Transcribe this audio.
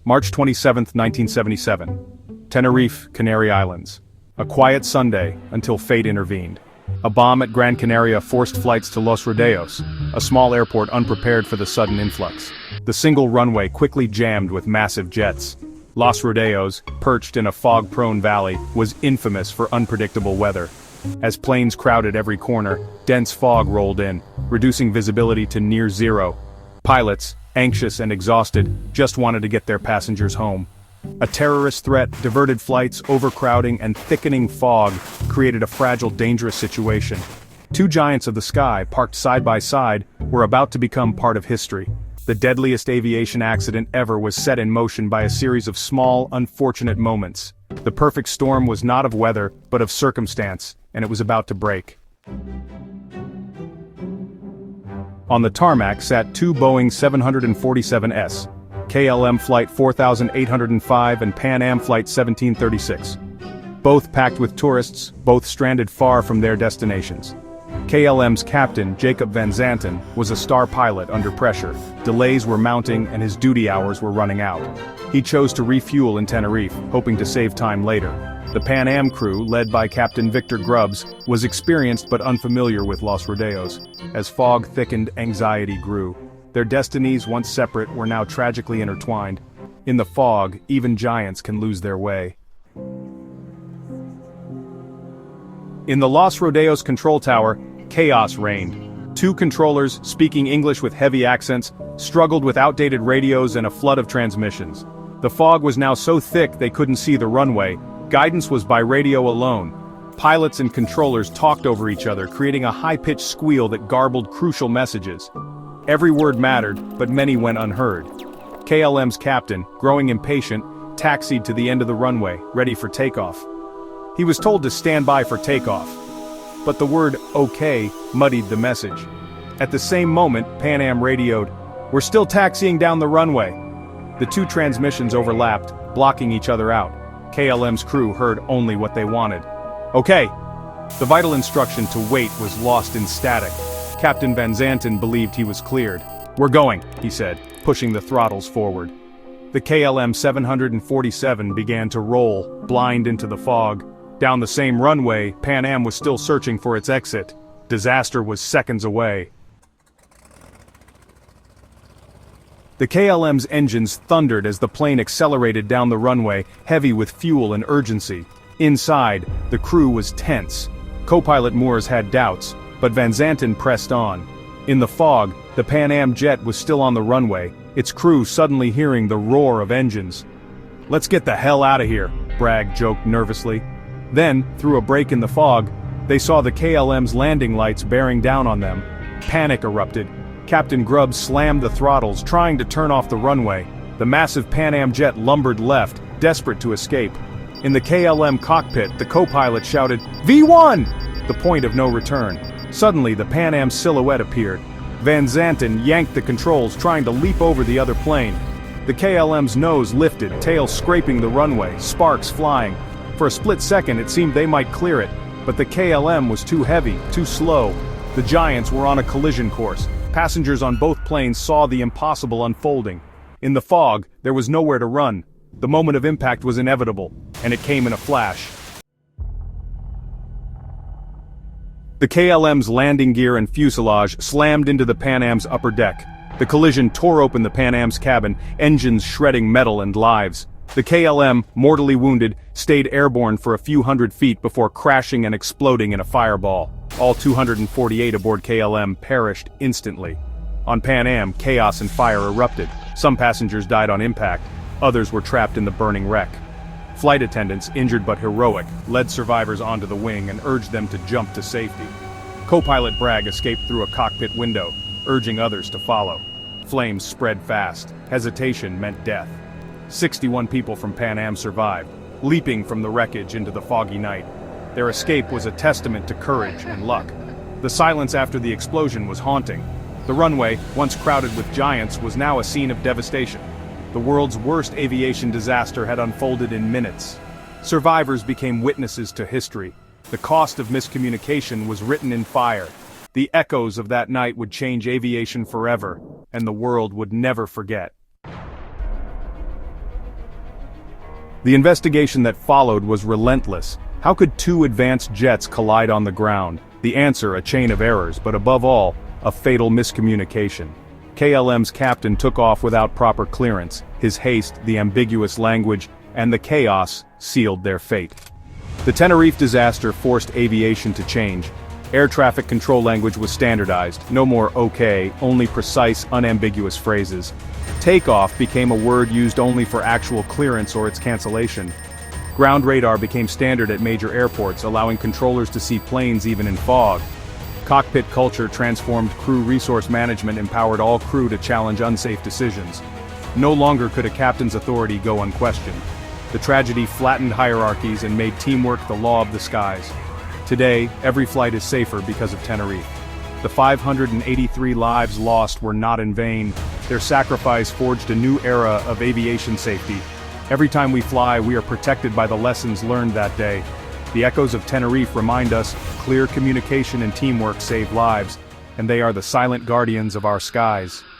March 27, 1977. Tenerife, Canary Islands. A quiet Sunday until fate intervened. A bomb at Gran Canaria forced flights to Los Rodeos, a small airport unprepared for the sudden influx. The single runway quickly jammed with massive jets. Los Rodeos, perched in a fog-prone valley, was infamous for unpredictable weather. As planes crowded every corner, dense fog rolled in, reducing visibility to near zero. Pilots, anxious and exhausted, just wanted to get their passengers home. A terrorist threat, diverted flights, overcrowding, and thickening fog created a fragile, dangerous situation. Two giants of the sky, parked side by side, were about to become part of history. The deadliest aviation accident ever was set in motion by a series of small, unfortunate moments. The perfect storm was not of weather, but of circumstance, and it was about to break. On the tarmac sat two Boeing 747s, KLM Flight 4805 and Pan Am Flight 1736. Both packed with tourists, both stranded far from their destinations. KLM's captain, Jacob Van Zanten, was a star pilot under pressure. Delays were mounting and his duty hours were running out. He chose to refuel in Tenerife, hoping to save time later. The Pan Am crew, led by Captain Victor Grubbs, was experienced but unfamiliar with Los Rodeos. As fog thickened, anxiety grew. Their destinies, once separate, were now tragically intertwined. In the fog, even giants can lose their way. In the Los Rodeos control tower, chaos reigned. Two controllers, speaking English with heavy accents, struggled with outdated radios and a flood of transmissions. The fog was now so thick they couldn't see the runway. Guidance was by radio alone. Pilots and controllers talked over each other, creating a high-pitched squeal that garbled crucial messages. Every word mattered, but many went unheard. KLM's captain, growing impatient, taxied to the end of the runway, ready for takeoff. He was told to stand by for takeoff. But the word "okay" muddied the message. At the same moment, Pan Am radioed, "We're still taxiing down the runway." The two transmissions overlapped, blocking each other out. KLM's crew heard only what they wanted. "Okay." The vital instruction to wait was lost in static. Captain Van Zanten believed he was cleared. "We're going," he said, pushing the throttles forward. The KLM 747 began to roll, blind into the fog. Down the same runway, Pan Am was still searching for its exit. Disaster was seconds away. The KLM's engines thundered as the plane accelerated down the runway, heavy with fuel and urgency. Inside, the crew was tense. Co-pilot Moores had doubts, but Van Zanten pressed on. In the fog, the Pan Am jet was still on the runway, its crew suddenly hearing the roar of engines. "Let's get the hell out of here," Bragg joked nervously. Then, through a break in the fog, they saw the KLM's landing lights bearing down on them. Panic erupted. Captain Grubbs slammed the throttles, trying to turn off the runway. The massive Pan Am jet lumbered left, desperate to escape. In the KLM cockpit, the co-pilot shouted, "V1!" the point of no return. Suddenly, the Pan Am silhouette appeared. Van Zanten yanked the controls, trying to leap over the other plane. The KLM's nose lifted, tail scraping the runway, sparks flying. For a split second, it seemed they might clear it, but the KLM was too heavy, too slow. The giants were on a collision course. Passengers on both planes saw the impossible unfolding. In the fog, there was nowhere to run. The moment of impact was inevitable, and it came in a flash. The KLM's landing gear and fuselage slammed into the Pan Am's upper deck. The collision tore open the Pan Am's cabin, engines shredding metal and lives. The KLM, mortally wounded, stayed airborne for a few hundred feet before crashing and exploding in a fireball. All 248 aboard KLM perished instantly. On Pan Am, chaos and fire erupted. Some passengers died on impact, others were trapped in the burning wreck. Flight attendants, injured but heroic, led survivors onto the wing and urged them to jump to safety. Co-pilot Bragg escaped through a cockpit window, urging others to follow. Flames spread fast. Hesitation meant death. 61 people from Pan Am survived, leaping from the wreckage into the foggy night. Their escape was a testament to courage and luck. The silence after the explosion was haunting. The runway, once crowded with giants, was now a scene of devastation. The world's worst aviation disaster had unfolded in minutes. Survivors became witnesses to history. The cost of miscommunication was written in fire. The echoes of that night would change aviation forever, and the world would never forget. The investigation that followed was relentless. How could two advanced jets collide on the ground? The answer, a chain of errors, but above all, a fatal miscommunication. KLM's captain took off without proper clearance. His haste, the ambiguous language, and the chaos sealed their fate. The Tenerife disaster forced aviation to change. Air traffic control language was standardized, no more okay, only precise, unambiguous phrases. Takeoff became a word used only for actual clearance or its cancellation. Ground radar became standard at major airports, allowing controllers to see planes even in fog. Cockpit culture transformed crew resource management, empowered all crew to challenge unsafe decisions. No longer could a captain's authority go unquestioned. The tragedy flattened hierarchies and made teamwork the law of the skies. Today, every flight is safer because of Tenerife. The 583 lives lost were not in vain. Their sacrifice forged a new era of aviation safety. Every time we fly, we are protected by the lessons learned that day. The echoes of Tenerife remind us, clear communication and teamwork save lives, and they are the silent guardians of our skies.